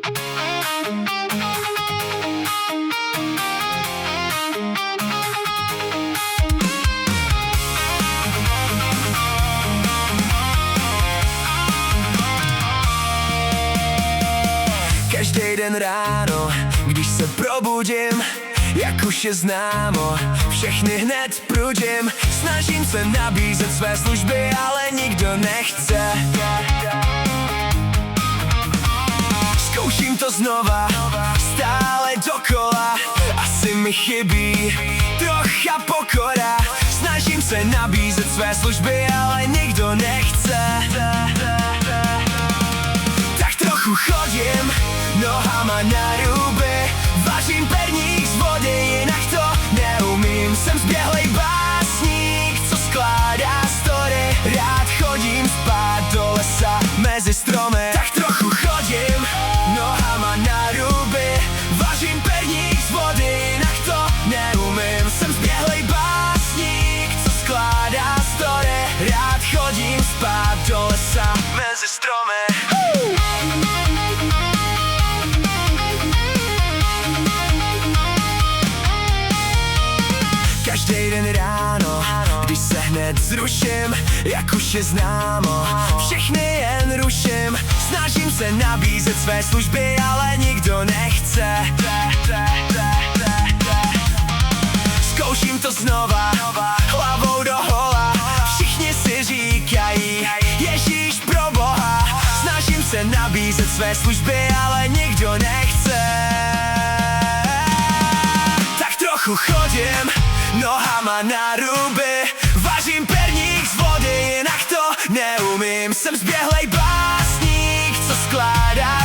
Každý den ráno, když se probudím, jak už je známo, všechny hned prudím. Snažím se nabízet své služby, ale nikdo nechce. Zkouším to znova, stále dokola. Asi mi chybí trocha pokora. Snažím se nabízet své služby, ale nikdo nechce. Tak trochu chodím nohama na ruby, vařím perník z vody, jinak to neumím. Jsem zběhlej básník, co skládá story. Rád chodím spát do lesa mezi stromy. Tak trochu chodím nohama na ruby, vařím perník z vody, jinak to neumím. Jsem zběhlej básník, co skládá story. Rád chodím spát do lesa mezi stromy. Každý den ráno, když se hned zruším, jak už je známo, všechny jen ruším. Snažím se nabízet své služby, ale nikdo nechce. Zkouším to znova, hlavou do hola. Všichni si říkají, Ježíš pro Boha. Snažím se nabízet své služby, ale nikdo nechce. Tak trochu chodím nohama na ruby, vařím perník z vody, jinak to neumím. Jsem zběhlej básník, co skládá